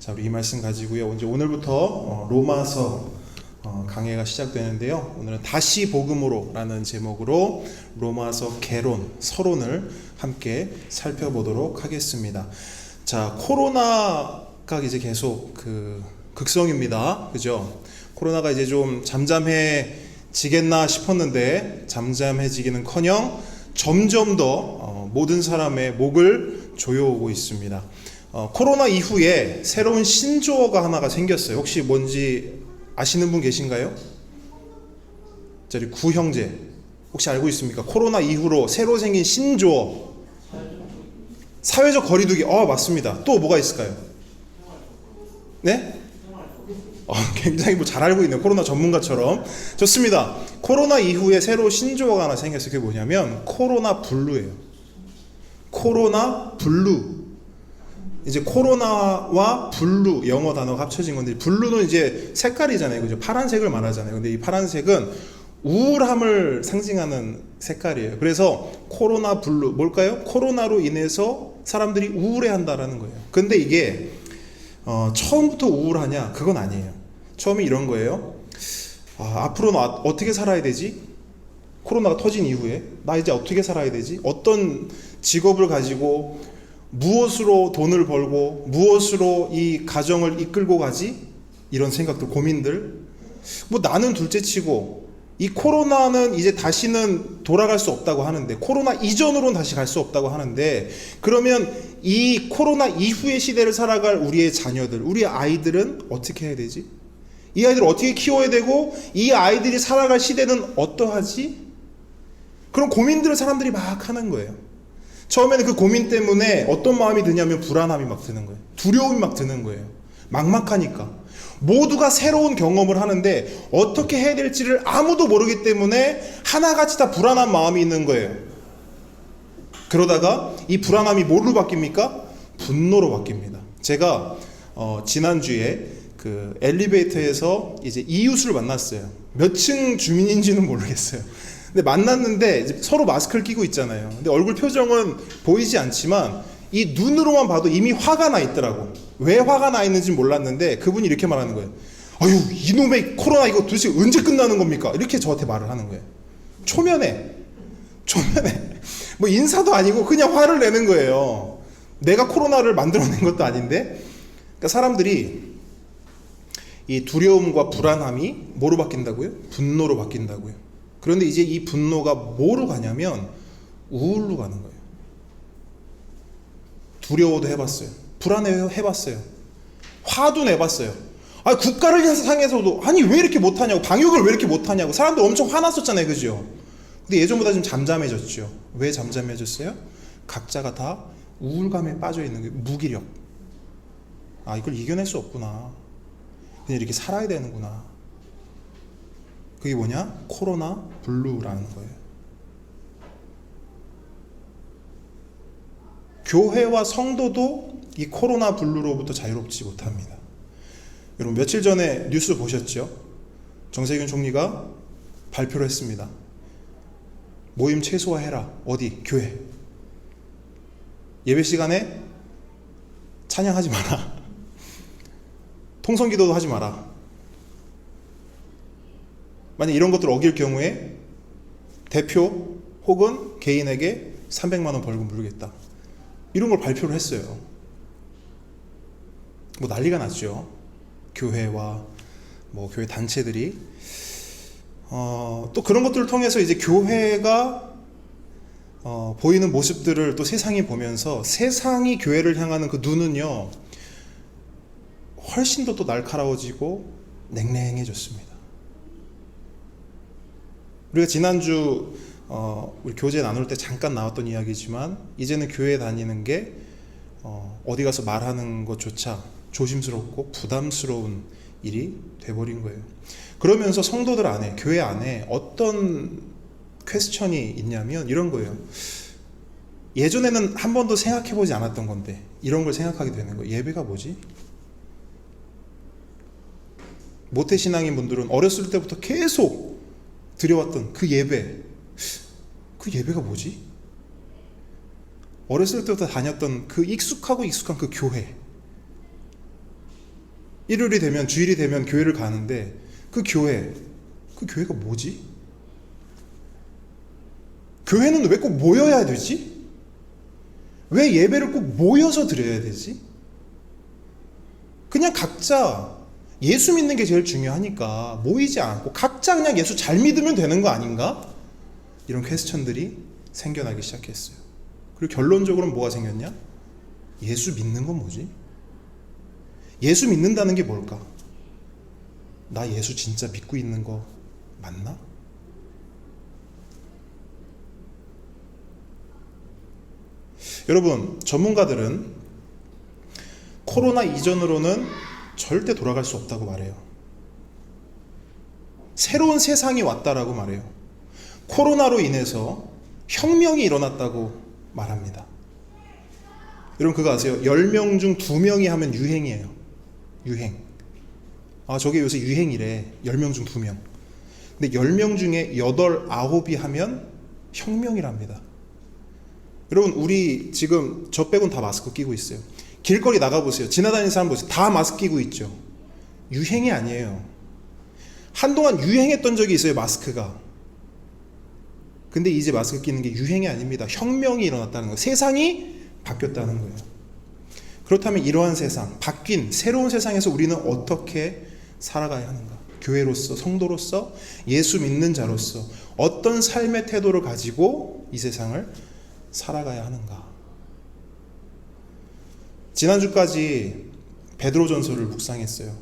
자, 우리 이 말씀 가지고요. 이제 오늘부터 로마서 강해가 시작되는데요. 오늘은 다시 복음으로라는 제목으로 로마서 개론, 서론을 함께 살펴보도록 하겠습니다. 자, 코로나가 이제 계속 극성입니다. 그죠? 코로나가 이제 좀 잠잠해지겠나 싶었는데 잠잠해지기는커녕 점점 더 모든 사람의 목을 조여오고 있습니다. 코로나 이후에 새로운 신조어가 하나가 생겼어요. 혹시 뭔지 아시는 분 계신가요? 저희 구형제 혹시 알고 있습니까? 코로나 이후로 새로 생긴 신조어. 사회적 거리두기. 맞습니다. 또 뭐가 있을까요? 네? 굉장히 잘 알고 있네요. 코로나 전문가처럼. 좋습니다. 코로나 이후에 새로 신조어가 하나 생겼어요. 그게 뭐냐면 코로나 블루예요. 코로나 블루. 이제 코로나와 블루, 영어 단어가 합쳐진 건데, 블루는 이제 색깔이잖아요. 그죠? 파란색을 말하잖아요. 근데 이 파란색은 우울함을 상징하는 색깔이에요. 그래서 코로나 블루, 뭘까요? 코로나로 인해서 사람들이 우울해한다라는 거예요. 근데 이게 처음부터 우울하냐? 그건 아니에요. 처음에 이런 거예요. 앞으로는 어떻게 살아야 되지? 코로나가 터진 이후에 나 이제 어떻게 살아야 되지? 어떤 직업을 가지고 무엇으로 돈을 벌고 무엇으로 이 가정을 이끌고 가지? 이런 생각들, 고민들. 나는 둘째치고 이 코로나는 이제 다시는 돌아갈 수 없다고 하는데, 코로나 이전으로는 다시 갈 수 없다고 하는데, 그러면 이 코로나 이후의 시대를 살아갈 우리의 자녀들, 우리의 아이들은 어떻게 해야 되지? 이 아이들을 어떻게 키워야 되고 이 아이들이 살아갈 시대는 어떠하지? 그런 고민들을 사람들이 막 하는 거예요. 처음에는 그 고민 때문에 어떤 마음이 드냐면 불안함이 막 드는 거예요. 두려움이 막 드는 거예요. 막막하니까. 모두가 새로운 경험을 하는데 어떻게 해야 될지를 아무도 모르기 때문에 하나같이 다 불안한 마음이 있는 거예요. 그러다가 이 불안함이 뭘로 바뀝니까? 분노로 바뀝니다. 제가 지난주에 그 엘리베이터에서 이제 이웃을 만났어요. 몇 층 주민인지는 모르겠어요. 근데 만났는데 이제 서로 마스크를 끼고 있잖아요. 근데 얼굴 표정은 보이지 않지만 이 눈으로만 봐도 이미 화가 나 있더라고. 왜 화가 나 있는지 몰랐는데 그분이 이렇게 말하는 거예요. 아유, 이놈의 코로나 이거 도대체 언제 끝나는 겁니까? 이렇게 저한테 말을 하는 거예요. 초면에 인사도 아니고 그냥 화를 내는 거예요. 내가 코로나를 만들어낸 것도 아닌데. 그러니까 사람들이 이 두려움과 불안함이 뭐로 바뀐다고요? 분노로 바뀐다고요. 그런데 이제 이 분노가 뭐로 가냐면 우울로 가는 거예요. 두려워도 해봤어요. 불안해 해봤어요. 화도 내봤어요. 국가를 향해서도 왜 이렇게 못하냐고, 방역을 왜 이렇게 못하냐고. 사람들 엄청 화났었잖아요. 그죠? 근데 예전보다 좀 잠잠해졌죠. 왜 잠잠해졌어요? 각자가 다 우울감에 빠져 있는 거예요. 무기력. 이걸 이겨낼 수 없구나. 그냥 이렇게 살아야 되는구나. 그게 뭐냐? 코로나 블루라는 거예요. 교회와 성도도 이 코로나 블루로부터 자유롭지 못합니다. 여러분, 며칠 전에 뉴스 보셨죠? 정세균 총리가 발표를 했습니다. 모임 최소화해라. 어디? 교회. 예배 시간에 찬양하지 마라. 통성기도도 하지 마라. 만약 이런 것들을 어길 경우에 대표 혹은 개인에게 300만 원 벌금 물겠다. 이런 걸 발표를 했어요. 난리가 났죠. 교회와 교회 단체들이 또 그런 것들을 통해서 이제 교회가 보이는 모습들을 또 세상이 보면서 세상이 교회를 향하는 그 눈은요, 훨씬 더 또 날카로워지고 냉랭해졌습니다. 우리가 지난주 우리 교재 나눌 때 잠깐 나왔던 이야기지만, 이제는 교회 다니는 게 어디 가서 말하는 것조차 조심스럽고 부담스러운 일이 돼버린 거예요. 그러면서 성도들 안에, 교회 안에 어떤 퀘스천이 있냐면 이런 거예요. 예전에는 한 번도 생각해보지 않았던 건데 이런 걸 생각하게 되는 거예요. 예배가 뭐지? 모태신앙인 분들은 어렸을 때부터 계속 드려왔던 그 예배, 그 예배가 뭐지? 어렸을 때부터 다녔던 그 익숙한 그 교회, 일요일이 되면, 주일이 되면 교회를 가는데 그 교회가 뭐지? 교회는 왜 꼭 모여야 되지? 왜 예배를 꼭 모여서 드려야 되지? 그냥 각자 예수 믿는 게 제일 중요하니까 모이지 않고 각자 그냥 예수 잘 믿으면 되는 거 아닌가? 이런 퀘스천들이 생겨나기 시작했어요. 그리고 결론적으로는 뭐가 생겼냐? 예수 믿는 건 뭐지? 예수 믿는다는 게 뭘까? 나 예수 진짜 믿고 있는 거 맞나? 여러분, 전문가들은 코로나 이전으로는 절대 돌아갈 수 없다고 말해요. 새로운 세상이 왔다라고 말해요. 코로나로 인해서 혁명이 일어났다고 말합니다. 여러분 그거 아세요? 10명 중 2명이 하면 유행이에요. 유행. 저게 요새 유행이래. 10명 중 2명. 근데 10명 중에 8, 9이 하면 혁명이랍니다. 여러분 우리 지금 저 빼곤 다 마스크 끼고 있어요. 길거리 나가보세요. 지나다니는 사람 보세요. 다 마스크 끼고 있죠. 유행이 아니에요. 한동안 유행했던 적이 있어요, 마스크가. 근데 이제 마스크 끼는 게 유행이 아닙니다. 혁명이 일어났다는 거예요. 세상이 바뀌었다는 거예요. 그렇다면 이러한 세상, 바뀐 새로운 세상에서 우리는 어떻게 살아가야 하는가? 교회로서, 성도로서, 예수 믿는 자로서 어떤 삶의 태도를 가지고 이 세상을 살아가야 하는가? 지난주까지 베드로전서를 묵상했어요.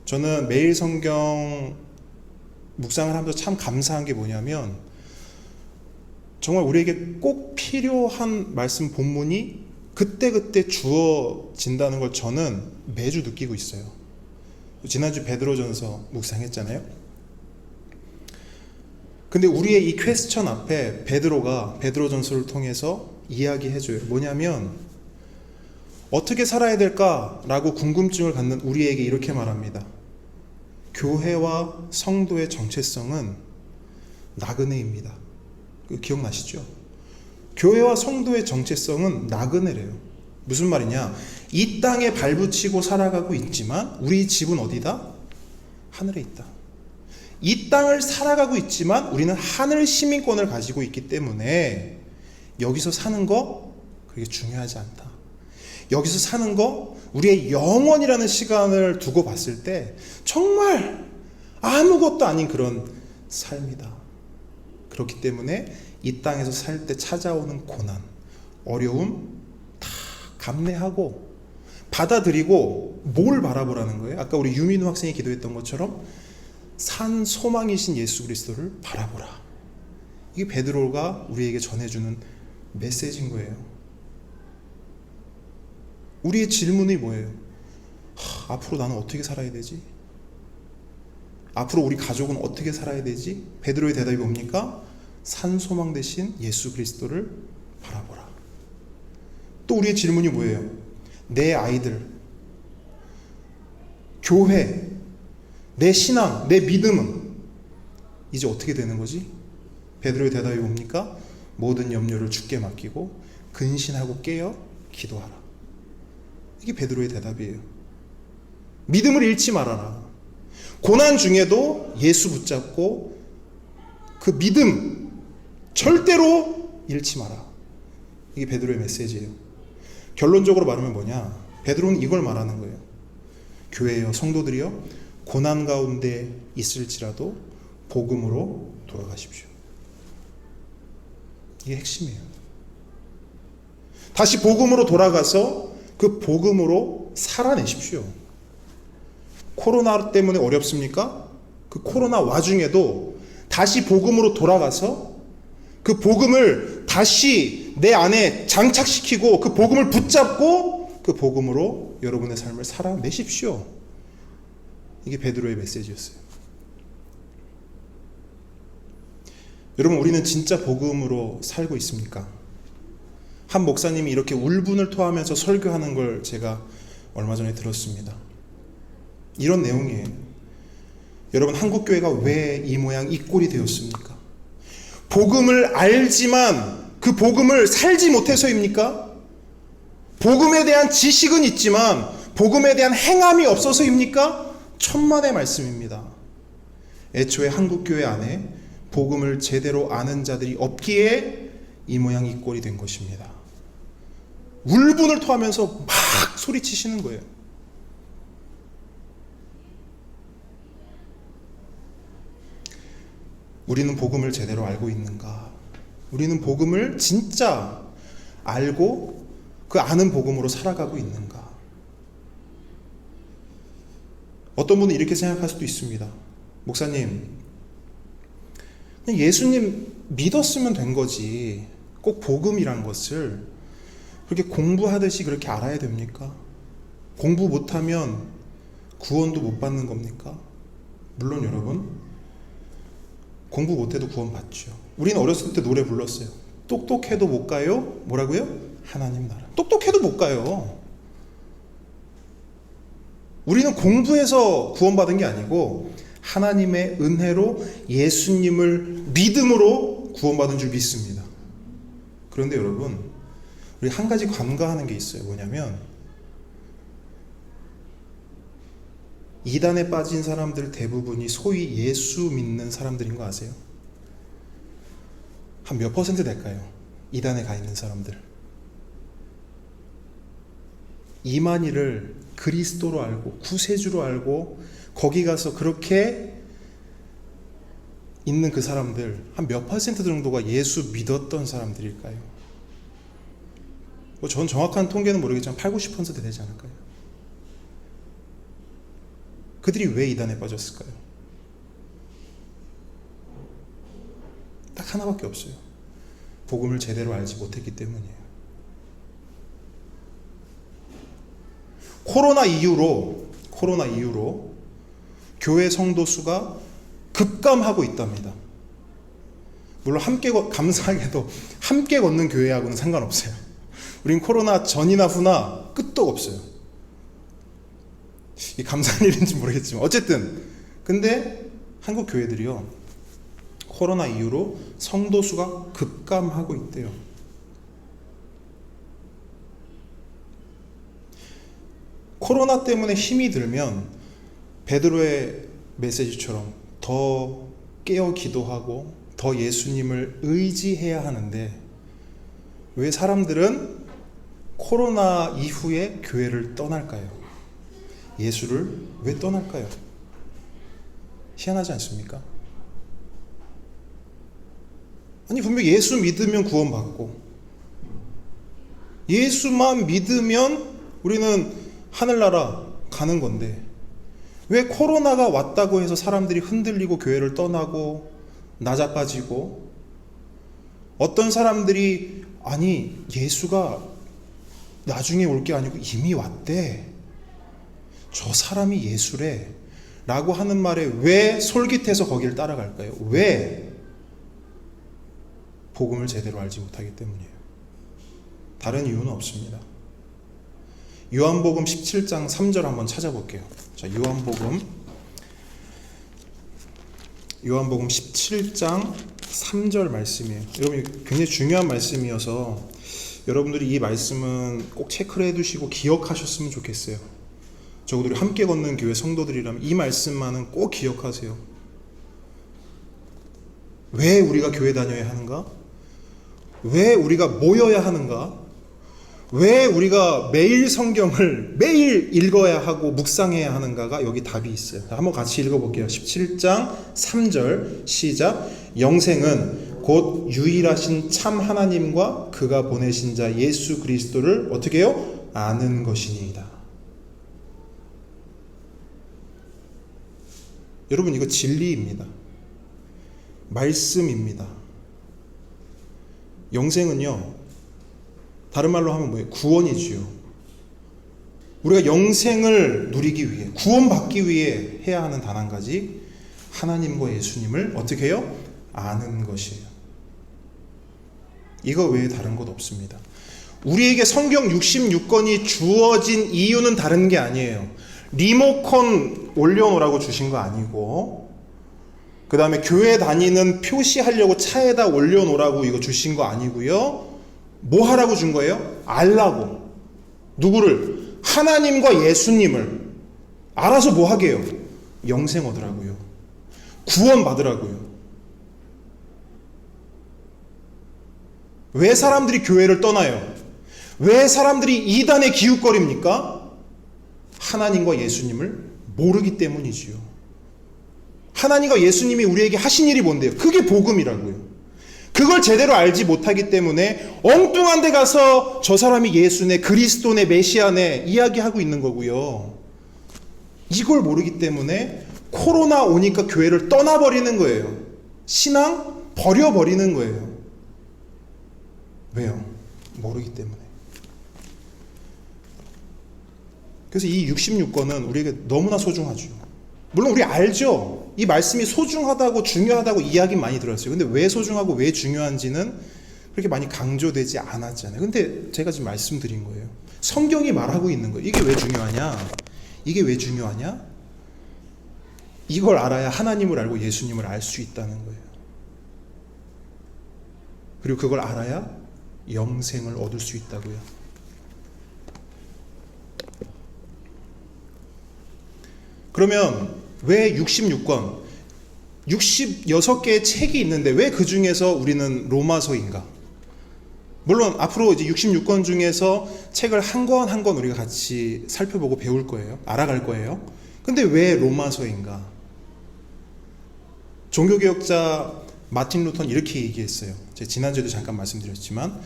저는 매일 성경 묵상을 하면서 참 감사한 게 뭐냐면 정말 우리에게 꼭 필요한 말씀 본문이 그때그때 주어진다는 걸 저는 매주 느끼고 있어요. 지난주 베드로전서 묵상했잖아요. 근데 우리의 이 퀘스천 앞에 베드로가 베드로전서를 통해서 이야기해줘요. 뭐냐면 어떻게 살아야 될까라고 궁금증을 갖는 우리에게 이렇게 말합니다. 교회와 성도의 정체성은 나그네입니다. 기억나시죠? 교회와 성도의 정체성은 나그네래요. 무슨 말이냐? 이 땅에 발붙이고 살아가고 있지만 우리 집은 어디다? 하늘에 있다. 이 땅을 살아가고 있지만 우리는 하늘 시민권을 가지고 있기 때문에 여기서 사는 거 그게 중요하지 않다. 여기서 사는 거 우리의 영원이라는 시간을 두고 봤을 때 정말 아무것도 아닌 그런 삶이다. 그렇기 때문에 이 땅에서 살 때 찾아오는 고난, 어려움 다 감내하고 받아들이고 뭘 바라보라는 거예요? 아까 우리 유민우 학생이 기도했던 것처럼 산 소망이신 예수 그리스도를 바라보라. 이게 베드로가 우리에게 전해주는 메시지인 거예요. 우리의 질문이 뭐예요? 앞으로 나는 어떻게 살아야 되지? 앞으로 우리 가족은 어떻게 살아야 되지? 베드로의 대답이 뭡니까? 산 소망 대신 예수 그리스도를 바라보라. 또 우리의 질문이 뭐예요? 내 아이들, 교회, 내 신앙, 내 믿음은 이제 어떻게 되는 거지? 베드로의 대답이 뭡니까? 모든 염려를 주께 맡기고 근신하고 깨어 기도하라. 이게 베드로의 대답이에요. 믿음을 잃지 말아라. 고난 중에도 예수 붙잡고 그 믿음 절대로 잃지 마라. 이게 베드로의 메시지예요. 결론적으로 말하면 뭐냐? 베드로는 이걸 말하는 거예요. 교회여, 성도들이여, 고난 가운데 있을지라도 복음으로 돌아가십시오. 이게 핵심이에요. 다시 복음으로 돌아가서 그 복음으로 살아내십시오. 코로나 때문에 어렵습니까? 그 코로나 와중에도 다시 복음으로 돌아가서 그 복음을 다시 내 안에 장착시키고 그 복음을 붙잡고 그 복음으로 여러분의 삶을 살아내십시오. 이게 베드로의 메시지였어요. 여러분, 우리는 진짜 복음으로 살고 있습니까? 한 목사님이 이렇게 울분을 토하면서 설교하는 걸 제가 얼마 전에 들었습니다. 이런 내용이에요. 여러분, 한국교회가 왜 이 모양 이 꼴이 되었습니까? 복음을 알지만 그 복음을 살지 못해서입니까? 복음에 대한 지식은 있지만 복음에 대한 행함이 없어서입니까? 천만의 말씀입니다. 애초에 한국교회 안에 복음을 제대로 아는 자들이 없기에 이 모양 이 꼴이 된 것입니다. 울분을 토하면서 막 소리치시는 거예요. 우리는 복음을 제대로 알고 있는가? 우리는 복음을 진짜 알고 그 아는 복음으로 살아가고 있는가? 어떤 분은 이렇게 생각할 수도 있습니다. 목사님, 그냥 예수님 믿었으면 된 거지. 꼭 복음이란 것을 그렇게 공부하듯이 그렇게 알아야 됩니까? 공부 못하면 구원도 못 받는 겁니까? 물론 여러분, 공부 못해도 구원 받죠. 우리는 어렸을 때 노래 불렀어요. 똑똑해도 못 가요? 뭐라고요? 하나님 나라. 똑똑해도 못 가요. 우리는 공부해서 구원받은 게 아니고 하나님의 은혜로 예수님을 믿음으로 구원받은 줄 믿습니다. 그런데 여러분, 우리 한 가지 간과하는 게 있어요. 뭐냐면 이단에 빠진 사람들 대부분이 소위 예수 믿는 사람들인 거 아세요? 한 몇 퍼센트 될까요? 이단에 가 있는 사람들. 이만희를 그리스도로 알고 구세주로 알고 거기 가서 그렇게 있는 그 사람들 한 몇 퍼센트 정도가 예수 믿었던 사람들일까요? 뭐 전 정확한 통계는 모르겠지만 8, 90% 되지 않을까요? 그들이 왜 이단에 빠졌을까요? 딱 하나밖에 없어요. 복음을 제대로 알지 못했기 때문이에요. 코로나 이후로 교회 성도 수가 급감하고 있답니다. 물론 감사하게도 함께 걷는 교회하고는 상관없어요. 우린 코로나 전이나 후나 끝도 없어요. 이 감사한 일인지 모르겠지만 어쨌든 근데 한국 교회들이요, 코로나 이후로 성도 수가 급감하고 있대요. 코로나 때문에 힘이 들면 베드로의 메시지처럼 더 깨어 기도하고 더 예수님을 의지해야 하는데 왜 사람들은 코로나 이후에 교회를 떠날까요? 예수를 왜 떠날까요? 희한하지 않습니까? 아니 분명 예수 믿으면 구원받고 예수만 믿으면 우리는 하늘나라 가는 건데 왜 코로나가 왔다고 해서 사람들이 흔들리고 교회를 떠나고 낮아빠지고 어떤 사람들이 아니 예수가 나중에 올 게 아니고 이미 왔대, 저 사람이 예수래 라고 하는 말에 왜 솔깃해서 거기를 따라갈까요? 왜? 복음을 제대로 알지 못하기 때문이에요. 다른 이유는 없습니다. 요한복음 17장 3절 한번 찾아볼게요. 자, 요한복음 17장 3절 말씀이에요. 여러분 굉장히 중요한 말씀이어서 여러분들이 이 말씀은 꼭 체크를 해두시고 기억하셨으면 좋겠어요. 적어도 우리 함께 걷는 교회 성도들이라면 이 말씀만은 꼭 기억하세요. 왜 우리가 교회 다녀야 하는가? 왜 우리가 모여야 하는가? 왜 우리가 매일 성경을 매일 읽어야 하고 묵상해야 하는가가 여기 답이 있어요. 한번 같이 읽어볼게요. 17장 3절 시작. 영생은 곧 유일하신 참 하나님과 그가 보내신 자 예수 그리스도를 어떻게 해요? 아는 것이니이다. 여러분 이거 진리입니다. 말씀입니다. 영생은요, 다른 말로 하면 뭐예요? 구원이지요. 우리가 영생을 누리기 위해, 구원받기 위해 해야 하는 단 한 가지, 하나님과 예수님을 어떻게 해요? 아는 것이에요. 이거 외에 다른 것 없습니다. 우리에게 성경 66권이 주어진 이유는 다른 게 아니에요. 리모컨 올려놓으라고 주신 거 아니고, 그 다음에 교회 다니는 표시하려고 차에다 올려놓으라고 이거 주신 거 아니고요. 뭐 하라고 준 거예요? 알라고. 누구를? 하나님과 예수님을 알아서 뭐 하게요? 영생 얻으라고요. 구원 받으라고요. 왜 사람들이 교회를 떠나요? 왜 사람들이 이단에 기웃거립니까? 하나님과 예수님을 모르기 때문이지요. 하나님과 예수님이 우리에게 하신 일이 뭔데요? 그게 복음이라고요. 그걸 제대로 알지 못하기 때문에 엉뚱한 데 가서 저 사람이 예수네, 그리스도네, 메시아네 이야기하고 있는 거고요. 이걸 모르기 때문에 코로나 오니까 교회를 떠나버리는 거예요. 신앙 버려버리는 거예요. 왜요? 모르기 때문에. 그래서 이 66권은 우리에게 너무나 소중하죠. 물론 우리 알죠. 이 말씀이 소중하다고 중요하다고 이야기 많이 들었어요. 근데 왜 소중하고 왜 중요한지는 그렇게 많이 강조되지 않았잖아요. 근데 제가 지금 말씀드린 거예요. 성경이 말하고 있는 거예요. 이게 왜 중요하냐? 이게 왜 중요하냐? 이걸 알아야 하나님을 알고 예수님을 알 수 있다는 거예요. 그리고 그걸 알아야 영생을 얻을 수 있다고요. 그러면 왜 66권, 66개의 책이 있는데 왜 그 중에서 우리는 로마서인가? 물론 앞으로 이제 66권 중에서 책을 한 권 한 권 우리가 같이 살펴보고 배울 거예요. 알아갈 거예요. 근데 왜 로마서인가? 종교개혁자 마틴 루터는 이렇게 얘기했어요. 제가 지난주에도 잠깐 말씀드렸지만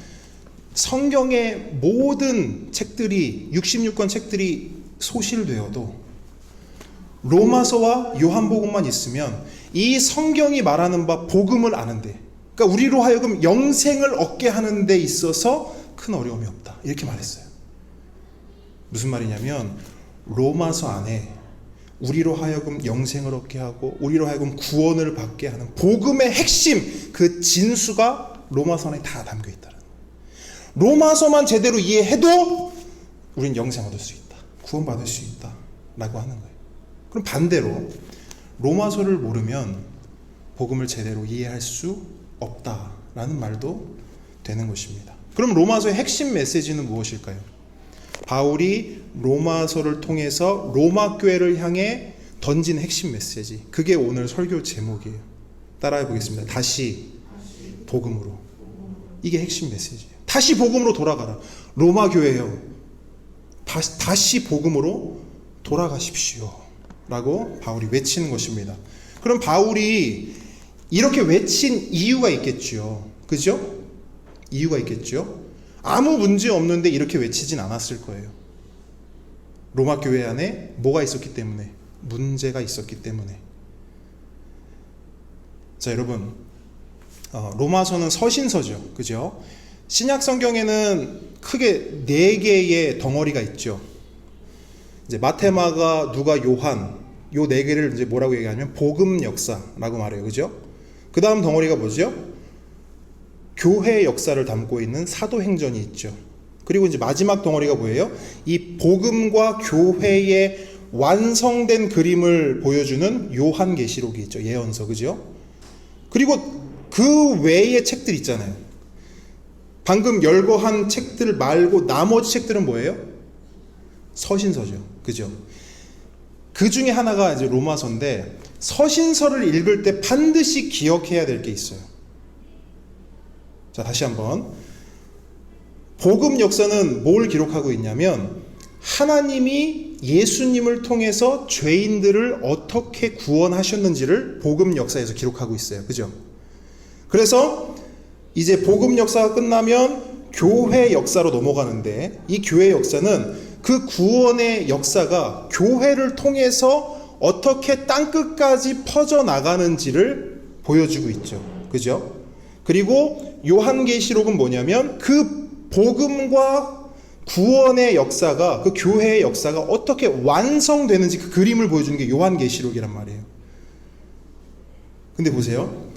성경의 모든 책들이 66권 책들이 소실되어도 로마서와 요한복음만 있으면 이 성경이 말하는 바 복음을 아는데, 그러니까 우리로 하여금 영생을 얻게 하는 데 있어서 큰 어려움이 없다. 이렇게 말했어요. 무슨 말이냐면 로마서 안에 우리로 하여금 영생을 얻게 하고 우리로 하여금 구원을 받게 하는 복음의 핵심, 그 진수가 로마서 안에 다 담겨 있다는 거예요. 로마서만 제대로 이해해도 우린 영생 얻을 수 있다. 구원받을 수 있다. 라고 하는 거예요. 그럼 반대로 로마서를 모르면 복음을 제대로 이해할 수 없다라는 말도 되는 것입니다. 그럼 로마서의 핵심 메시지는 무엇일까요? 바울이 로마서를 통해서 로마 교회를 향해 던진 핵심 메시지, 그게 오늘 설교 제목이에요. 따라해 보겠습니다. 다시 복음으로. 이게 핵심 메시지예요. 다시 복음으로 돌아가라. 로마 교회요, 다시 복음으로 돌아가십시오 라고 바울이 외치는 것입니다. 그럼 바울이 이렇게 외친 이유가 있겠죠. 그죠? 이유가 있겠죠. 아무 문제 없는데 이렇게 외치진 않았을 거예요. 로마 교회 안에 뭐가 있었기 때문에? 문제가 있었기 때문에. 자, 여러분, 로마서는 서신서죠. 그죠? 신약 성경에는 크게 4개의 덩어리가 있죠. 이제 마테마가, 누가, 요한, 요 4개를 이제 뭐라고 얘기하냐면 복음 역사라고 말해요. 그죠? 그 다음 덩어리가 뭐죠? 교회 역사를 담고 있는 사도행전이 있죠. 그리고 이제 마지막 덩어리가 뭐예요? 이 복음과 교회의 완성된 그림을 보여주는 요한계시록이 있죠. 예언서. 그죠? 그리고 그 외의 책들 있잖아요. 방금 열거한 책들 말고 나머지 책들은 뭐예요? 서신서죠. 그죠? 그 중에 하나가 이제 로마서인데, 서신서를 읽을 때 반드시 기억해야 될 게 있어요. 자, 다시 한번. 복음 역사는 뭘 기록하고 있냐면, 하나님이 예수님을 통해서 죄인들을 어떻게 구원하셨는지를 복음 역사에서 기록하고 있어요. 그죠? 그래서 이제 복음 역사가 끝나면 교회 역사로 넘어가는데, 이 교회 역사는 그 구원의 역사가 교회를 통해서 어떻게 땅끝까지 퍼져나가는지를 보여주고 있죠. 그죠? 그리고 요한계시록은 뭐냐면 그 복음과 구원의 역사가, 그 교회의 역사가 어떻게 완성되는지 그 그림을 보여주는 게 요한계시록이란 말이에요. 근데 보세요.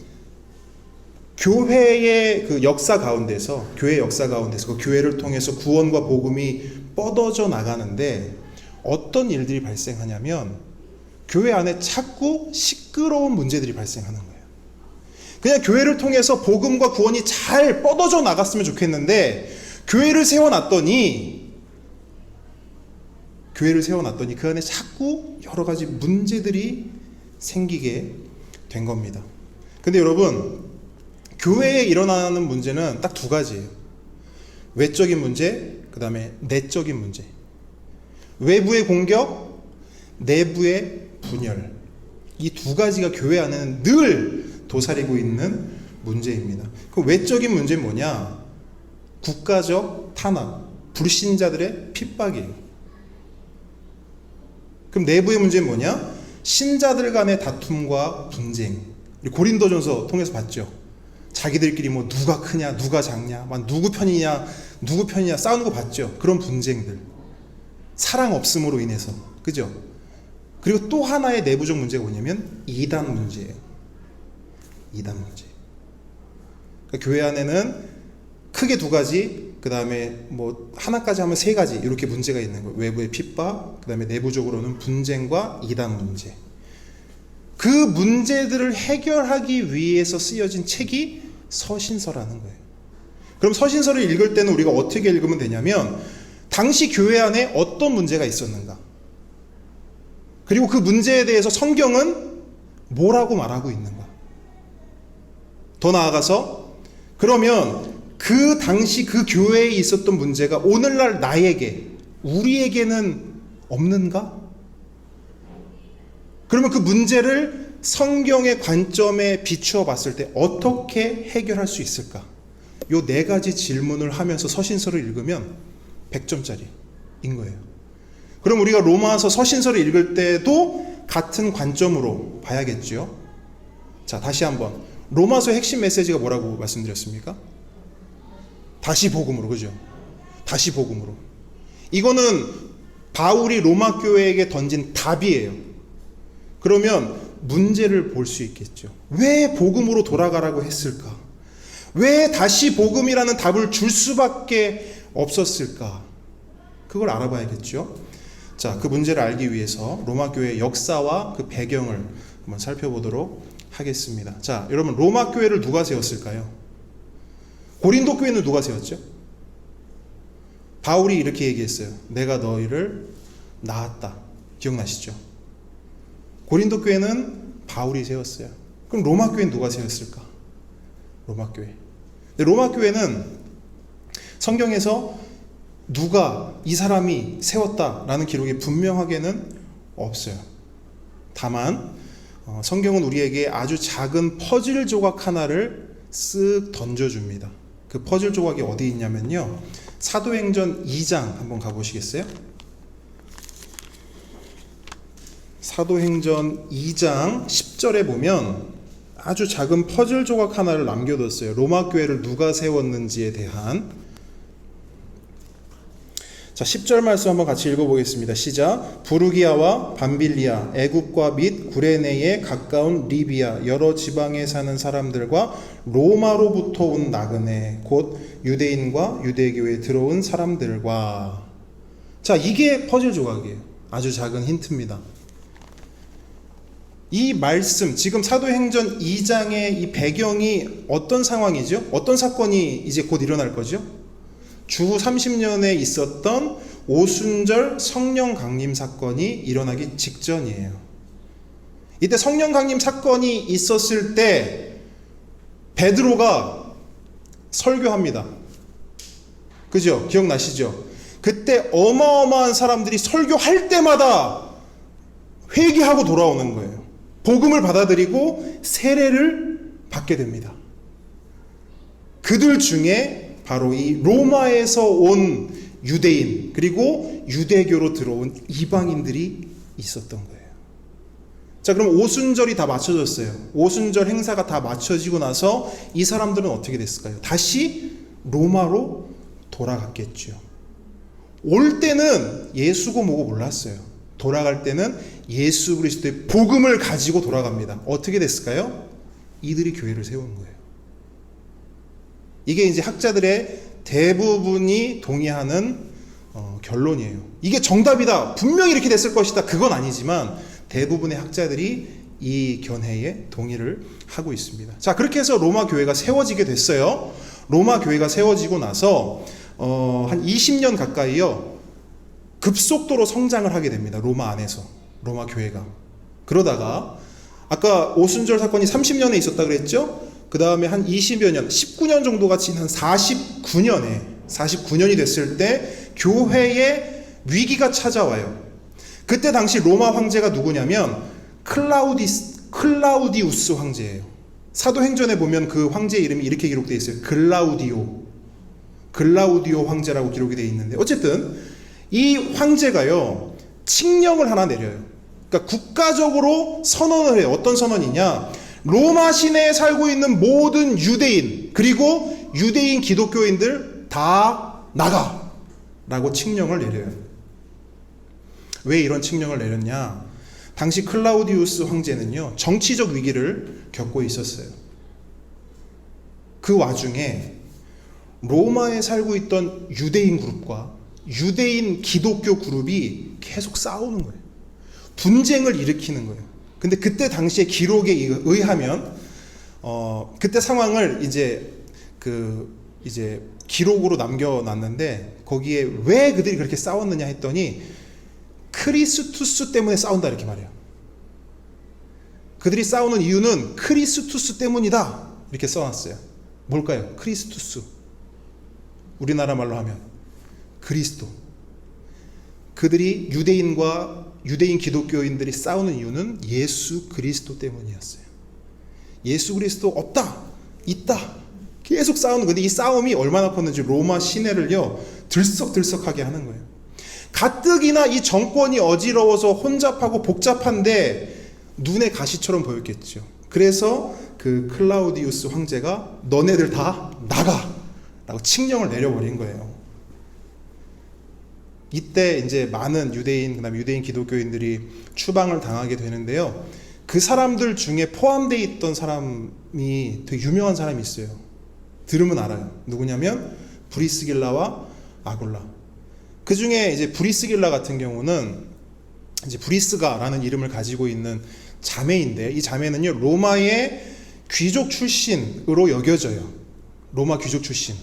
교회의 그 역사 가운데서, 교회의 역사 가운데서 그 교회를 통해서 구원과 복음이 뻗어져 나가는데 어떤 일들이 발생하냐면 교회 안에 자꾸 시끄러운 문제들이 발생하는 거예요. 그냥 교회를 통해서 복음과 구원이 잘 뻗어져 나갔으면 좋겠는데 교회를 세워놨더니 교회를 세워놨더니 그 안에 자꾸 여러 가지 문제들이 생기게 된 겁니다. 근데 여러분, 교회에 일어나는 문제는 딱 두 가지예요. 외적인 문제, 그 다음에 내적인 문제. 외부의 공격, 내부의 분열. 이 두 가지가 교회 안에는 늘 도사리고 있는 문제입니다. 그 외적인 문제는 뭐냐? 국가적 탄압, 불신자들의 핍박이에요. 그럼 내부의 문제는 뭐냐? 신자들 간의 다툼과 분쟁. 고린도전서 통해서 봤죠. 자기들끼리 뭐 누가 크냐, 누가 작냐, 막 누구 편이냐 싸우는 거 봤죠. 그런 분쟁들. 사랑 없음으로 인해서. 그죠? 그리고 또 하나의 내부적 문제가 뭐냐면 이단 문제예요. 이단 문제. 그러니까 교회 안에는 크게 두 가지, 그 다음에 뭐 하나까지 하면 세 가지 이렇게 문제가 있는 거예요. 외부의 핍박, 그 다음에 내부적으로는 분쟁과 이단 문제. 그 문제들을 해결하기 위해서 쓰여진 책이 서신서라는 거예요. 그럼 서신서를 읽을 때는 우리가 어떻게 읽으면 되냐면 당시 교회 안에 어떤 문제가 있었는가, 그리고 그 문제에 대해서 성경은 뭐라고 말하고 있는가. 더 나아가서 그러면 그 당시 그 교회에 있었던 문제가 오늘날 나에게, 우리에게는 없는가? 그러면 그 문제를 성경의 관점에 비추어 봤을 때 어떻게 해결할 수 있을까? 요 네 가지 질문을 하면서 서신서를 읽으면 100점짜리인 거예요. 그럼 우리가 로마서 서신서를 읽을 때도 같은 관점으로 봐야겠죠. 자, 다시 한번 로마서의 핵심 메시지가 뭐라고 말씀드렸습니까? 다시 복음으로, 그죠? 다시 복음으로. 이거는 바울이 로마 교회에게 던진 답이에요. 그러면 문제를 볼 수 있겠죠. 왜 복음으로 돌아가라고 했을까? 왜 다시 복음이라는 답을 줄 수밖에 없었을까? 그걸 알아봐야겠죠. 자, 그 문제를 알기 위해서 로마 교회의 역사와 그 배경을 한번 살펴보도록 하겠습니다. 자, 여러분, 로마 교회를 누가 세웠을까요? 고린도 교회는 누가 세웠죠? 바울이 이렇게 얘기했어요. 내가 너희를 낳았다. 기억나시죠? 고린도 교회는 바울이 세웠어요. 그럼 로마 교회는 누가 세웠을까? 로마 교회. 근데 로마 교회는 성경에서 누가, 이 사람이 세웠다라는 기록이 분명하게는 없어요. 다만 성경은 우리에게 아주 작은 퍼즐 조각 하나를 쓱 던져줍니다. 그 퍼즐 조각이 어디 있냐면요, 사도행전 2장 한번 가보시겠어요? 사도행전 2장 10절에 보면 아주 작은 퍼즐 조각 하나를 남겨뒀어요. 로마 교회를 누가 세웠는지에 대한. 자, 10절 말씀 한번 같이 읽어보겠습니다. 시작. 부르기아와 밤빌리아, 애굽과 및 구레네에 가까운 리비아 여러 지방에 사는 사람들과 로마로부터 온 나그네 곧 유대인과 유대교에 들어온 사람들과. 자, 이게 퍼즐 조각이에요. 아주 작은 힌트입니다. 이 말씀, 지금 사도행전 2장의 이 배경이 어떤 상황이죠? 어떤 사건이 이제 곧 일어날 거죠? 주후 30년에 있었던 오순절 성령 강림 사건이 일어나기 직전이에요. 이때 성령 강림 사건이 있었을 때 베드로가 설교합니다. 그죠? 기억나시죠? 그때 어마어마한 사람들이 설교할 때마다 회개하고 돌아오는 거예요. 복음을 받아들이고 세례를 받게 됩니다. 그들 중에 바로 이 로마에서 온 유대인, 그리고 유대교로 들어온 이방인들이 있었던 거예요. 자, 그럼 오순절이 다 맞춰졌어요. 오순절 행사가 다 맞춰지고 나서 이 사람들은 어떻게 됐을까요? 다시 로마로 돌아갔겠죠. 올 때는 예수고 뭐고 몰랐어요. 돌아갈 때는 예수 그리스도의 복음을 가지고 돌아갑니다. 어떻게 됐을까요? 이들이 교회를 세운 거예요. 이게 이제 학자들의 대부분이 동의하는 결론이에요. 이게 정답이다, 분명히 이렇게 됐을 것이다, 그건 아니지만 대부분의 학자들이 이 견해에 동의를 하고 있습니다. 자, 그렇게 해서 로마 교회가 세워지게 됐어요. 로마 교회가 세워지고 나서 한 20년 가까이요, 급속도로 성장을 하게 됩니다. 로마 안에서, 로마 교회가. 그러다가 아까 오순절 사건이 30년에 있었다 그랬죠? 그 다음에 한 20여 년, 19년 정도가 지난 49년이 됐을 때 교회에 위기가 찾아와요. 그때 당시 로마 황제가 누구냐면 클라우디우스 황제예요. 사도행전에 보면 그 황제의 이름이 이렇게 기록되어 있어요. 글라우디오 황제라고 기록이 되어 있는데, 어쨌든 이 황제가요 칙령을 하나 내려요. 그러니까 국가적으로 선언을 해요. 어떤 선언이냐? 로마 시내에 살고 있는 모든 유대인, 그리고 유대인 기독교인들 다 나가! 라고 칙령을 내려요. 왜 이런 칙령을 내렸냐? 당시 클라우디우스 황제는요 정치적 위기를 겪고 있었어요. 그 와중에 로마에 살고 있던 유대인 그룹과 유대인 기독교 그룹이 계속 싸우는 거예요. 분쟁을 일으키는 거예요. 근데 그때 당시의 기록에 의하면 그때 상황을 이제 기록으로 남겨놨는데, 거기에 왜 그들이 그렇게 싸웠느냐 했더니 크리스투스 때문에 싸운다 이렇게 말해요. 그들이 싸우는 이유는 크리스투스 때문이다 이렇게 써놨어요. 뭘까요? 크리스투스. 우리나라 말로 하면 그리스도. 그들이 유대인 기독교인들이 싸우는 이유는 예수 그리스도 때문이었어요. 예수 그리스도 없다, 있다, 계속 싸우는 건데, 이 싸움이 얼마나 컸는지 로마 시내를요 들썩들썩하게 하는 거예요. 가뜩이나 이 정권이 어지러워서 혼잡하고 복잡한데 눈에 가시처럼 보였겠죠. 그래서 그 클라우디우스 황제가 너네들 다 나가! 라고 칙령을 내려버린 거예요. 이때 이제 많은 유대인, 그다음에 유대인 기독교인들이 추방을 당하게 되는데요. 그 사람들 중에 포함되어 있던 사람이 되게 유명한 사람이 있어요. 들으면 알아요. 누구냐면 브리스길라와 아굴라. 그 중에 이제 브리스길라 같은 경우는 이제 브리스가라는 이름을 가지고 있는 자매인데, 이 자매는요 로마의 귀족 출신으로 여겨져요. 로마 귀족 출신.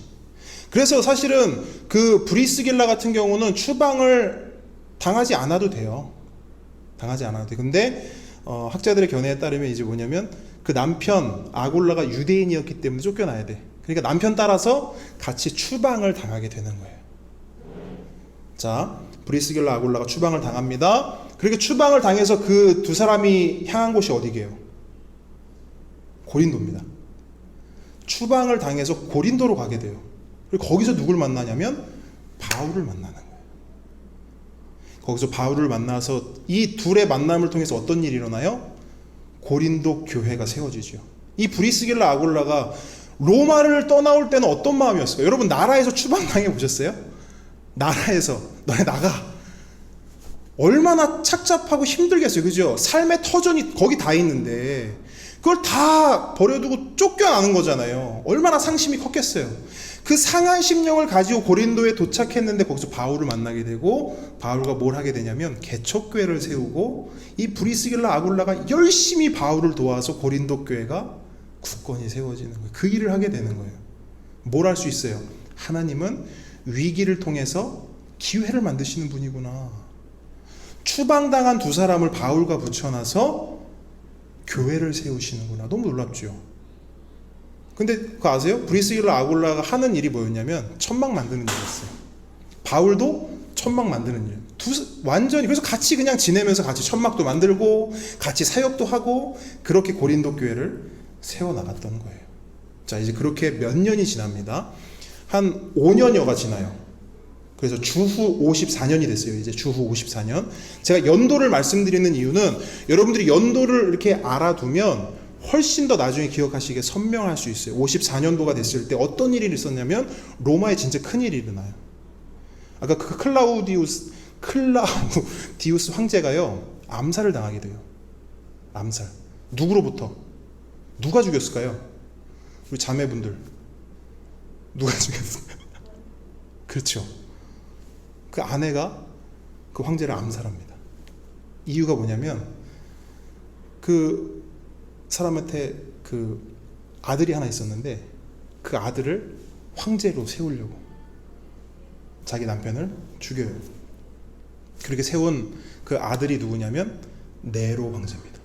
그래서 사실은 그 브리스길라 같은 경우는 추방을 당하지 않아도 돼요. 당하지 않아도 돼. 근데 학자들의 견해에 따르면 이제 뭐냐면 그 남편 아굴라가 유대인이었기 때문에 쫓겨나야 돼. 그러니까 남편 따라서 같이 추방을 당하게 되는 거예요. 자, 브리스길라 아굴라가 추방을 당합니다. 그렇게 추방을 당해서 그 두 사람이 향한 곳이 어디게요? 고린도입니다. 추방을 당해서 고린도로 가게 돼요. 그리고 거기서 누굴 만나냐면 바울을 만나는 거예요. 거기서 바울을 만나서 이 둘의 만남을 통해서 어떤 일이 일어나요? 고린도 교회가 세워지죠. 이 브리스길라 아굴라가 로마를 떠나올 때는 어떤 마음이었을까요? 여러분, 나라에서 추방당해 보셨어요? 나라에서 너네 나가! 얼마나 착잡하고 힘들겠어요. 그죠? 삶의 터전이 거기 다 있는데 그걸 다 버려두고 쫓겨나는 거잖아요. 얼마나 상심이 컸겠어요. 그 상한 심령을 가지고 고린도에 도착했는데 거기서 바울을 만나게 되고, 바울과 뭘 하게 되냐면 개척교회를 세우고, 이 브리스길라 아굴라가 열심히 바울을 도와서 고린도 교회가 굳건히 세워지는 거예요. 그 일을 하게 되는 거예요. 뭘 할 수 있어요? 하나님은 위기를 통해서 기회를 만드시는 분이구나. 추방당한 두 사람을 바울과 붙여놔서 교회를 세우시는구나. 너무 놀랍죠. 근데 그거 아세요? 브리스길라 아굴라가 하는 일이 뭐였냐면 천막 만드는 일이었어요. 바울도 천막 만드는 일. 완전히 그래서 같이 그냥 지내면서 같이 천막도 만들고 같이 사역도 하고 그렇게 고린도 교회를 세워나갔던 거예요. 자, 이제 그렇게 몇 년이 지납니다. 한 5년여가 지나요. 그래서 주후 54년이 됐어요. 이제 주후 54년. 제가 연도를 말씀드리는 이유는 여러분들이 연도를 이렇게 알아두면 훨씬 더 나중에 기억하시기에 선명할 수 있어요. 54년도가 됐을 때 어떤 일이 있었냐면 로마에 진짜 큰일이 일어나요. 아까 그 클라우디우스 황제가요 암살을 당하게 돼요. 암살. 누구로부터? 누가 죽였을까요? 우리 자매분들. 누가 죽였을까요? 그렇죠. 그 아내가 그 황제를 암살합니다. 이유가 뭐냐면 그 사람한테 그 아들이 하나 있었는데 그 아들을 황제로 세우려고 자기 남편을 죽여요. 그렇게 세운 그 아들이 누구냐면 네로 황제입니다.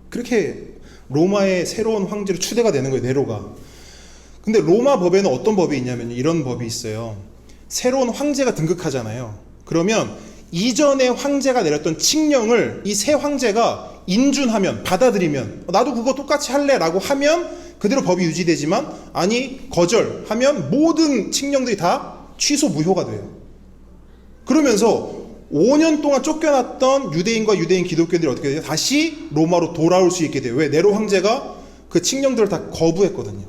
그렇게 로마의 새로운 황제로 추대가 되는 거예요, 네로가. 근데 로마 법에는 어떤 법이 있냐면 이런 법이 있어요. 새로운 황제가 등극하잖아요. 그러면 이전의 황제가 내렸던 칙령을 이 새 황제가 인준하면, 받아들이면, 나도 그거 똑같이 할래 라고 하면 그대로 법이 유지되지만, 아니 거절하면 모든 칙령들이 다 취소 무효가 돼요. 그러면서 5년 동안 쫓겨났던 유대인과 유대인 기독교인들이 어떻게 돼요? 다시 로마로 돌아올 수 있게 돼요. 왜? 네로 황제가 그 칙령들을 다 거부했거든요.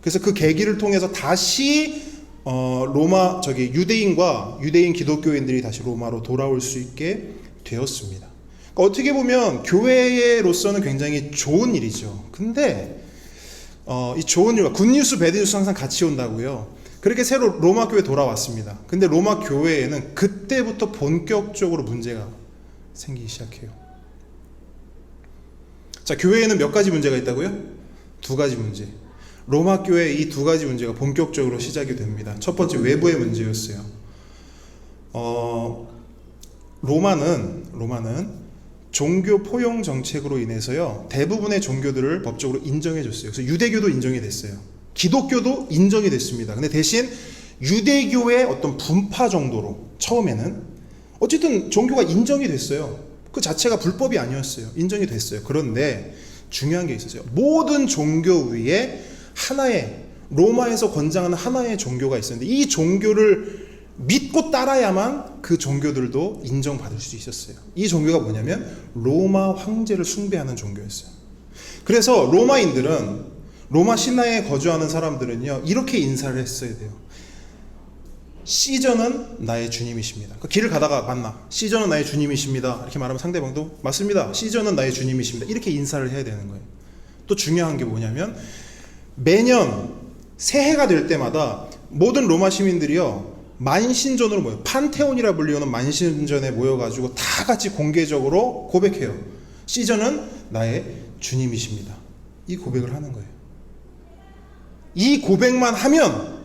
그래서 그 계기를 통해서 다시 유대인과 유대인 기독교인들이 다시 로마로 돌아올 수 있게 되었습니다. 그러니까 어떻게 보면 교회로서는 굉장히 좋은 일이죠. 근데 이 좋은 일과 굿뉴스, 배드뉴스 항상 같이 온다고요. 그렇게 새로 로마 교회 돌아왔습니다. 근데 로마 교회에는 그때부터 본격적으로 문제가 생기기 시작해요. 자, 교회에는 몇 가지 문제가 있다고요? 두 가지 문제. 로마 교회의 이 두 가지 문제가 본격적으로 시작이 됩니다. 첫 번째, 외부의 문제였어요. 로마는 종교 포용 정책으로 인해서요, 대부분의 종교들을 법적으로 인정해 줬어요. 그래서 유대교도 인정이 됐어요. 기독교도 인정이 됐습니다. 근데 대신 유대교의 어떤 분파 정도로 처음에는 어쨌든 종교가 인정이 됐어요. 그 자체가 불법이 아니었어요. 인정이 됐어요. 그런데 중요한 게 있었어요. 모든 종교 위에 하나의, 로마에서 권장하는 하나의 종교가 있었는데 이 종교를 믿고 따라야만 그 종교들도 인정받을 수 있었어요. 이 종교가 뭐냐면 로마 황제를 숭배하는 종교였어요. 그래서 로마인들은, 로마 신라에 거주하는 사람들은요, 이렇게 인사를 했어야 돼요. 시저는 나의 주님이십니다. 길을 가다가 만나, 시저는 나의 주님이십니다, 이렇게 말하면 상대방도 맞습니다, 시저는 나의 주님이십니다, 이렇게 인사를 해야 되는 거예요. 또 중요한 게 뭐냐면 매년 새해가 될 때마다 모든 로마 시민들이요, 만신전으로 모여, 판테온이라 불리우는 만신전에 모여가지고 다 같이 공개적으로 고백해요. 시저는 나의 주님이십니다. 이 고백을 하는 거예요. 이 고백만 하면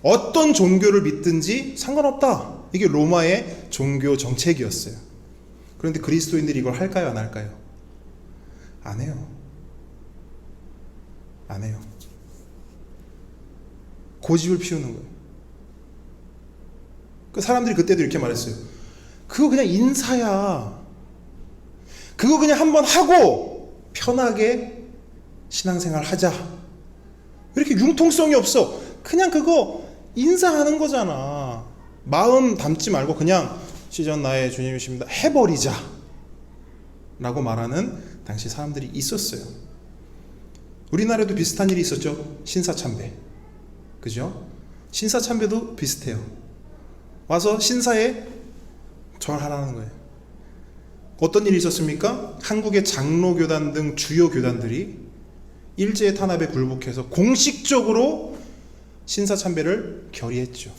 어떤 종교를 믿든지 상관없다. 이게 로마의 종교 정책이었어요. 그런데 그리스도인들이 이걸 할까요, 안 할까요? 안 해요. 안 해요. 고집을 피우는 거예요. 그 사람들이 그때도 이렇게 말했어요. 그거 그냥 인사야. 그거 그냥 한번 하고 편하게 신앙생활 하자. 이렇게 융통성이 없어. 그냥 그거 인사하는 거잖아. 마음 담지 말고 그냥 시전 나의 주님이십니다 해버리자 라고 말하는 당시 사람들이 있었어요. 우리나라에도 비슷한 일이 있었죠. 신사참배. 그죠? 신사참배도 비슷해요. 와서 신사에 절하라는 거예요. 어떤 일이 있었습니까? 한국의 장로교단 등 주요 교단들이 일제의 탄압에 굴복해서 공식적으로 신사참배를 결의했죠.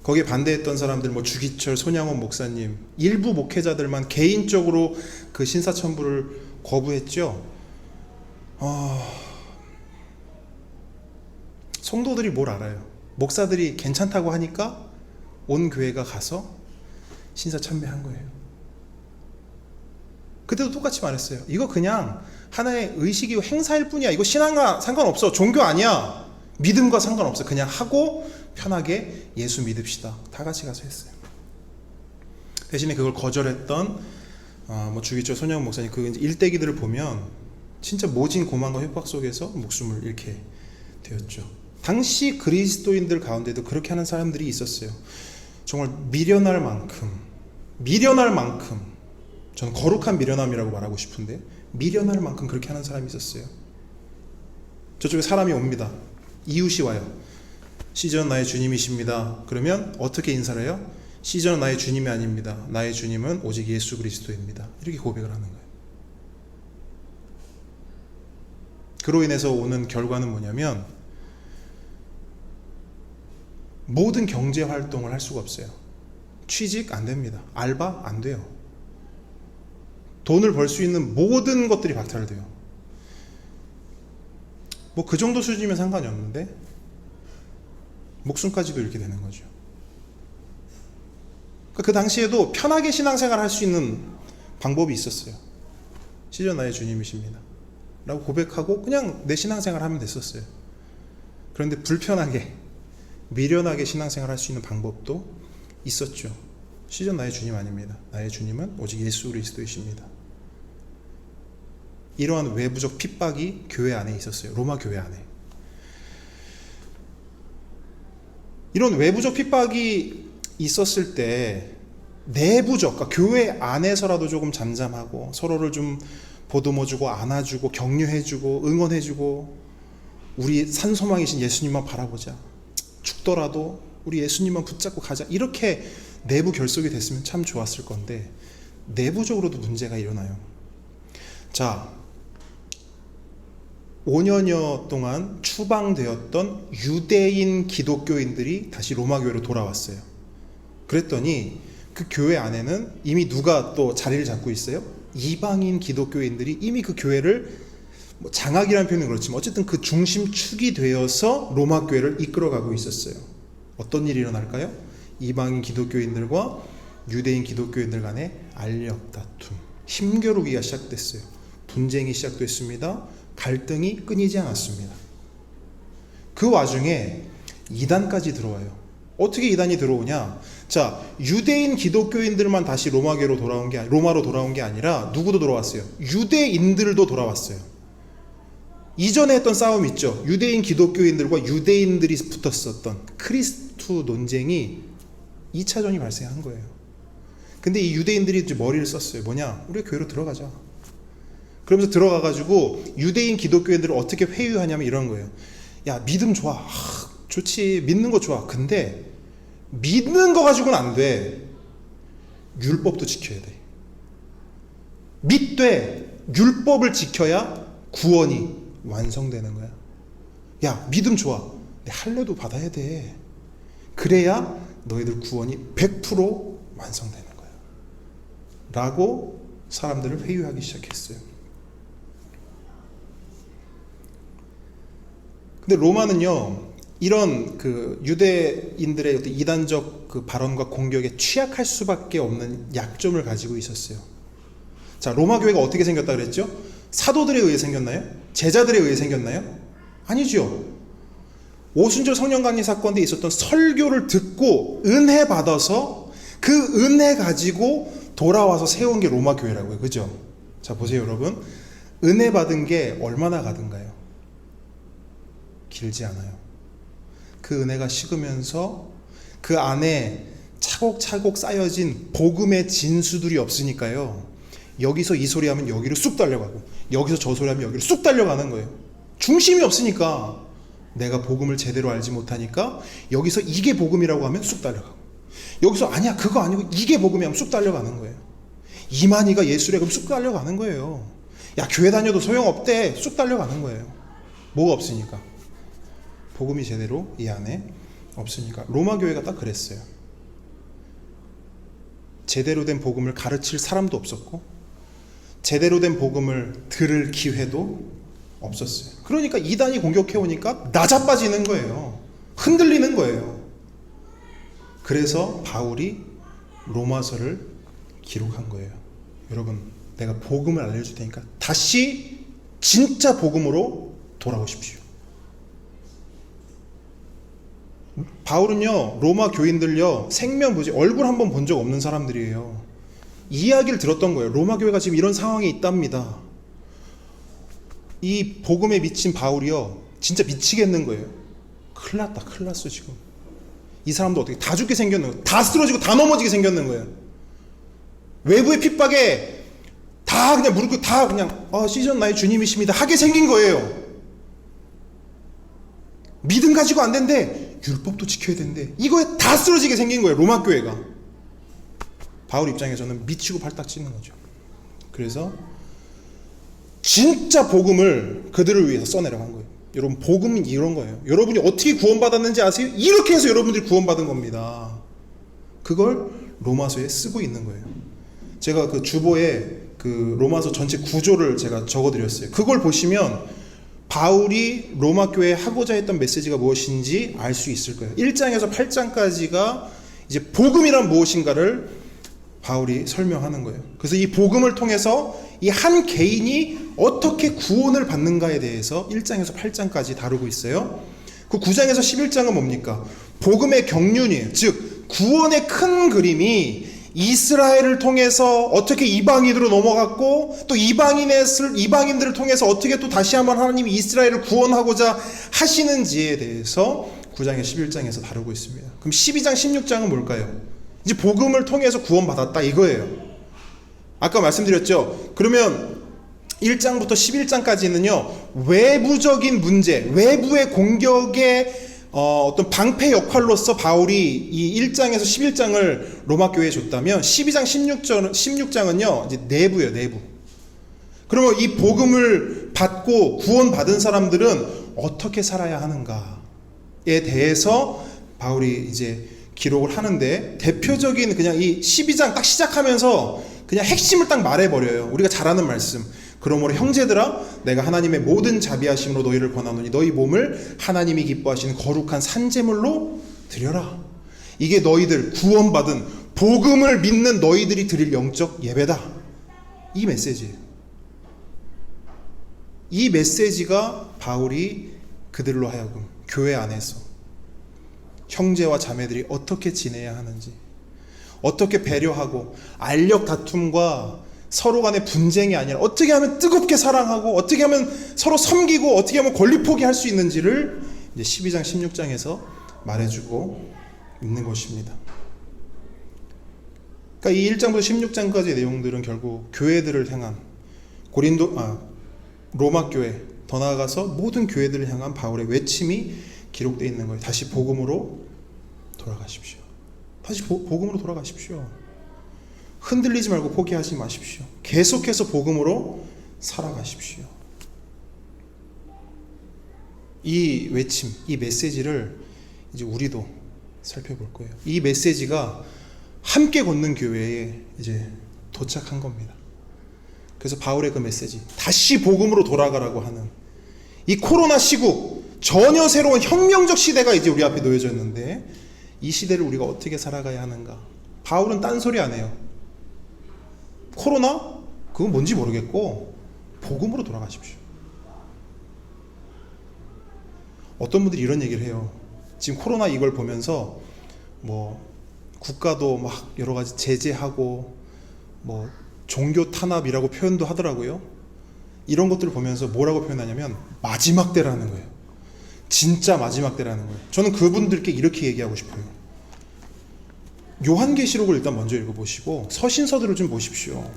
거기에 반대했던 사람들, 주기철, 손양원 목사님, 일부 목회자들만 개인적으로 그 신사참배를 거부했죠. 성도들이 뭘 알아요? 목사들이 괜찮다고 하니까 온 교회가 가서 신사참배한 거예요. 그때도 똑같이 말했어요. 이거 그냥 하나의 의식이고 행사일 뿐이야. 이거 신앙과 상관없어. 종교 아니야. 믿음과 상관없어. 그냥 하고 편하게 예수 믿읍시다. 다 같이 가서 했어요. 대신에 그걸 거절했던 주기철 손영 목사님 그 일대기들을 보면 진짜 모진 고난과 협박 속에서 목숨을 잃게 되었죠. 당시 그리스도인들 가운데도 그렇게 하는 사람들이 있었어요. 정말 미련할 만큼 저는 거룩한 미련함이라고 말하고 싶은데 미련할 만큼 그렇게 하는 사람이 있었어요. 저쪽에 사람이 옵니다. 이웃이 와요. 시저는 나의 주님이십니다. 그러면 어떻게 인사를 해요? 시저는 나의 주님이 아닙니다. 나의 주님은 오직 예수 그리스도입니다. 이렇게 고백을 하는 거예요. 그로 인해서 오는 결과는 뭐냐면 모든 경제 활동을 할 수가 없어요. 취직 안 됩니다. 알바 안 돼요. 돈을 벌 수 있는 모든 것들이 박탈돼요. 그 정도 수준이면 상관이 없는데 목숨까지도 이렇게 되는 거죠. 그 당시에도 편하게 신앙생활 할 수 있는 방법이 있었어요. 시전 나의 주님이십니다 라고 고백하고 그냥 내 신앙생활 하면 됐었어요. 그런데 불편하게 미련하게 신앙생활 할 수 있는 방법도 있었죠. 시전 나의 주님 아닙니다. 나의 주님은 오직 예수 그리스도이십니다. 이러한 외부적 핍박이 교회 안에 있었어요. 로마 교회 안에. 이런 외부적 핍박이 있었을 때 내부적, 그러니까 교회 안에서라도 조금 잠잠하고 서로를 좀 보듬어주고 안아주고 격려해주고 응원해주고 우리 산소망이신 예수님만 바라보자, 죽더라도 우리 예수님만 붙잡고 가자, 이렇게 내부 결속이 됐으면 참 좋았을 건데 내부적으로도 문제가 일어나요. 자, 5년여 동안 추방되었던 유대인 기독교인들이 다시 로마 교회로 돌아왔어요. 그랬더니 그 교회 안에는 이미 누가 또 자리를 잡고 있어요? 이방인 기독교인들이 이미 그 교회를, 장악이라는 표현은 그렇지만 어쨌든 그 중심축이 되어서 로마 교회를 이끌어가고 있었어요. 어떤 일이 일어날까요? 이방인 기독교인들과 유대인 기독교인들 간의 알력 다툼, 힘겨루기가 시작됐어요. 분쟁이 시작됐습니다. 갈등이 끊이지 않았습니다. 그 와중에 이단까지 들어와요. 어떻게 이단이 들어오냐? 자, 유대인 기독교인들만 다시 로마로 돌아온 게 아니라 누구도 돌아왔어요? 유대인들도 돌아왔어요. 이전에 했던 싸움 있죠. 유대인 기독교인들과 유대인들이 붙었었던 크리스투 논쟁이 2차전이 발생한 거예요. 근데 이 유대인들이 이제 머리를 썼어요. 뭐냐? 우리 교회로 들어가자. 그러면서 들어가가지고 유대인 기독교인들을 어떻게 회유하냐면 이런 거예요. 야, 믿음 좋아. 좋지. 믿는 거 좋아. 근데 믿는 거 가지고는 안 돼. 율법도 지켜야 돼. 믿되 율법을 지켜야 구원이 완성되는 거야. 야, 믿음 좋아. 근데 할례도 받아야 돼. 그래야 너희들 구원이 100% 완성되는 거야. 라고 사람들을 회유하기 시작했어요. 근데 로마는요, 이런 그 유대인들의 어떤 이단적 그 발언과 공격에 취약할 수밖에 없는 약점을 가지고 있었어요. 자, 로마 교회가 어떻게 생겼다 그랬죠? 사도들에 의해 생겼나요? 제자들에 의해 생겼나요? 아니죠. 오순절 성령 강림 사건 때 있었던 설교를 듣고 은혜 받아서 그 은혜 가지고 돌아와서 세운 게 로마 교회라고요. 그죠? 자, 보세요, 여러분. 은혜 받은 게 얼마나 가든가요? 길지 않아요. 그 은혜가 식으면서 그 안에 차곡차곡 쌓여진 복음의 진수들이 없으니까요, 여기서 이 소리 하면 여기로 쑥 달려가고 여기서 저 소리 하면 여기로 쑥 달려가는 거예요. 중심이 없으니까, 내가 복음을 제대로 알지 못하니까 여기서 이게 복음이라고 하면 쑥 달려가고, 여기서 아니야 그거 아니고 이게 복음이 하면 쑥 달려가는 거예요. 이만희가 예수래 그럼 쑥 달려가는 거예요. 야, 교회 다녀도 소용없대. 쑥 달려가는 거예요. 뭐가 없으니까, 복음이 제대로 이 안에 없으니까. 로마 교회가 딱 그랬어요. 제대로 된 복음을 가르칠 사람도 없었고 제대로 된 복음을 들을 기회도 없었어요. 그러니까 이단이 공격해오니까 나자빠지는 거예요. 흔들리는 거예요. 그래서 바울이 로마서를 기록한 거예요. 여러분, 내가 복음을 알려줄 테니까 다시 진짜 복음으로 돌아오십시오. 바울은요, 로마 교인들요, 생면부지 얼굴 한번 본 적 없는 사람들이에요. 이야기를 들었던 거예요. 로마 교회가 지금 이런 상황에 있답니다. 이 복음에 미친 바울이요, 진짜 미치겠는 거예요. 큰일 났다, 큰일 났어. 지금 이 사람도 어떻게 다 죽게 생겼는 거예요. 다 쓰러지고 다 넘어지게 생겼는 거예요. 외부의 핍박에 다 그냥 무릎 꿇고 다 그냥 시전 나의 주님이십니다 하게 생긴 거예요. 믿음 가지고 안 된대. 율법도 지켜야 된대. 이거에 다 쓰러지게 생긴 거예요, 로마 교회가. 바울 입장에서는 미치고 발딱 치는 거죠. 그래서 진짜 복음을 그들을 위해서 써내려간 거예요. 여러분, 복음은 이런 거예요. 여러분이 어떻게 구원받았는지 아세요? 이렇게 해서 여러분들이 구원받은 겁니다. 그걸 로마서에 쓰고 있는 거예요. 제가 그 주보에 그 로마서 전체 구조를 제가 적어드렸어요. 그걸 보시면 바울이 로마 교회에 하고자 했던 메시지가 무엇인지 알 수 있을 거예요. 1장에서 8장까지가 이제 복음이란 무엇인가를 바울이 설명하는 거예요. 그래서 이 복음을 통해서 이 한 개인이 어떻게 구원을 받는가에 대해서 1장에서 8장까지 다루고 있어요. 그 9장에서 11장은 뭡니까? 복음의 경륜이에요. 즉 구원의 큰 그림이 이스라엘을 통해서 어떻게 이방인으로 넘어갔고, 또 이방인들을 통해서 어떻게 또 다시 한번 하나님이 이스라엘을 구원하고자 하시는지에 대해서 9장에서 11장에서 다루고 있습니다. 그럼 12장 16장은 뭘까요? 이제 복음을 통해서 구원받았다 이거예요. 아까 말씀드렸죠. 그러면 1장부터 11장까지는요 외부적인 문제, 외부의 공격의 어떤 방패 역할로서 바울이 이 1장에서 11장을 로마 교회에 줬다면 12장 16장은요 이제 내부예요. 내부. 그러면 이 복음을 받고 구원받은 사람들은 어떻게 살아야 하는가에 대해서 바울이 이제 기록을 하는데, 대표적인 그냥 이 12장 딱 시작하면서 그냥 핵심을 딱 말해버려요. 우리가 잘 아는 말씀. 그러므로 형제들아 내가 하나님의 모든 자비하심으로 너희를 권하노니 너희 몸을 하나님이 기뻐하시는 거룩한 산제물로 드려라. 이게 너희들 구원받은 복음을 믿는 너희들이 드릴 영적 예배다. 이 메시지예요. 이 메시지가 바울이 그들로 하여금 교회 안에서 형제와 자매들이 어떻게 지내야 하는지, 어떻게 배려하고 알력 다툼과 서로 간의 분쟁이 아니라 어떻게 하면 뜨겁게 사랑하고 어떻게 하면 서로 섬기고 어떻게 하면 권리 포기할 수 있는지를 이제 12장 16장에서 말해주고 있는 것입니다. 그러니까 이 1장부터 16장까지의 내용들은 결국 교회들을 향한 로마 교회, 더 나아가서 모든 교회들을 향한 바울의 외침이 기록되어 있는 거예요. 다시 복음으로 돌아가십시오. 다시 복음으로 돌아가십시오. 흔들리지 말고 포기하지 마십시오. 계속해서 복음으로 살아가십시오. 이 외침, 이 메시지를 이제 우리도 살펴볼 거예요. 이 메시지가 함께 걷는 교회에 이제 도착한 겁니다. 그래서 바울의 그 메시지, 다시 복음으로 돌아가라고 하는 이 코로나 시국, 전혀 새로운 혁명적 시대가 이제 우리 앞에 놓여져 있는데, 이 시대를 우리가 어떻게 살아가야 하는가? 바울은 딴소리 안 해요. 코로나? 그건 뭔지 모르겠고 복음으로 돌아가십시오. 어떤 분들이 이런 얘기를 해요. 지금 코로나 이걸 보면서 뭐 국가도 막 여러 가지 제재하고 뭐 종교 탄압이라고 표현도 하더라고요. 이런 것들을 보면서 뭐라고 표현하냐면 마지막 때라는 거예요. 진짜 마지막 때라는 거예요. 저는 그분들께 이렇게 얘기하고 싶어요. 요한계시록을 일단 먼저 읽어보시고 서신서들을 좀 보십시오.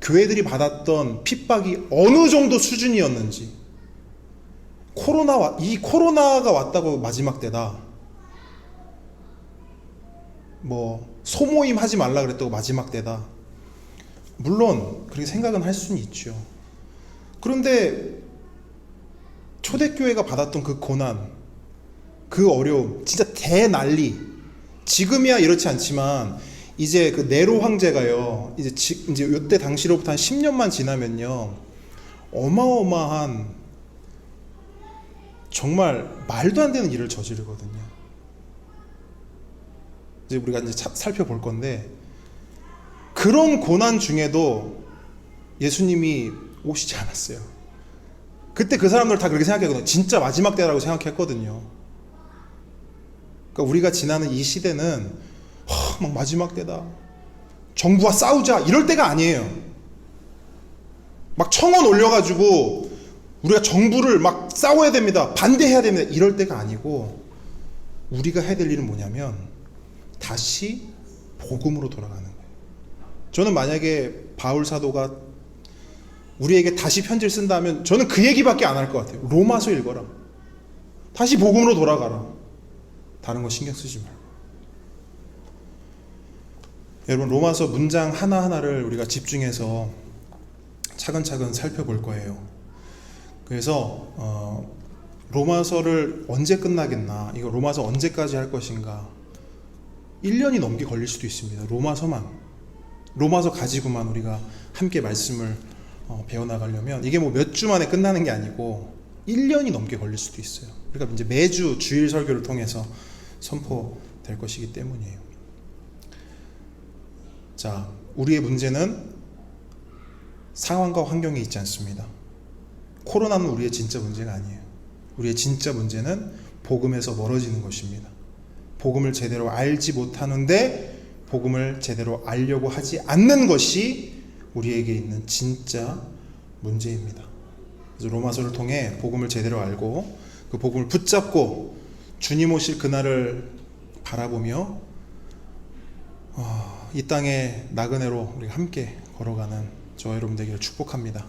교회들이 받았던 핍박이 어느 정도 수준이었는지. 이 코로나가 왔다고 마지막 때다, 뭐 소모임 하지 말라 그랬다고 마지막 때다, 물론 그렇게 생각은 할 수는 있죠. 그런데 초대교회가 받았던 그 고난, 그 어려움, 진짜 대난리. 지금이야 이렇지 않지만 이제 그 네로 황제가요, 이제 이때 당시로부터 한 10년만 지나면요, 어마어마한 정말 말도 안 되는 일을 저지르거든요. 이제 우리가 이제 살펴볼 건데, 그런 고난 중에도 예수님이 오시지 않았어요. 그때 그 사람들 다 그렇게 생각했거든요. 진짜 마지막 때라고 생각했거든요. 그러니까 우리가 지나는 이 시대는 막 마지막 때다, 정부와 싸우자, 이럴 때가 아니에요. 막 청원 올려가지고 우리가 정부를 막 싸워야 됩니다, 반대해야 됩니다, 이럴 때가 아니고, 우리가 해야 될 일은 뭐냐면 다시 복음으로 돌아가는 거예요. 저는 만약에 바울 사도가 우리에게 다시 편지를 쓴다면 저는 그 얘기밖에 안 할 것 같아요. 로마서 읽어라, 다시 복음으로 돌아가라, 다른 거 신경 쓰지 말고. 여러분, 로마서 문장 하나하나를 우리가 집중해서 차근차근 살펴볼 거예요. 그래서 로마서를 언제 끝나겠나, 이거 로마서 언제까지 할 것인가, 1년이 넘게 걸릴 수도 있습니다. 로마서 가지고만 우리가 함께 말씀을 배워나가려면 이게 뭐 몇 주 만에 끝나는 게 아니고 1년이 넘게 걸릴 수도 있어요. 그러니까 이제 매주 주일 설교를 통해서 선포될 것이기 때문이에요. 자, 우리의 문제는 상황과 환경에 있지 않습니다. 코로나는 우리의 진짜 문제가 아니에요. 우리의 진짜 문제는 복음에서 멀어지는 것입니다. 복음을 제대로 알지 못하는데 복음을 제대로 알려고 하지 않는 것이 우리에게 있는 진짜 문제입니다. 그래서 로마서를 통해 복음을 제대로 알고 그 복음을 붙잡고 주님 오실 그날을 바라보며 이 땅의 나그네로 우리가 함께 걸어가는 저와 여러분 되기를 축복합니다.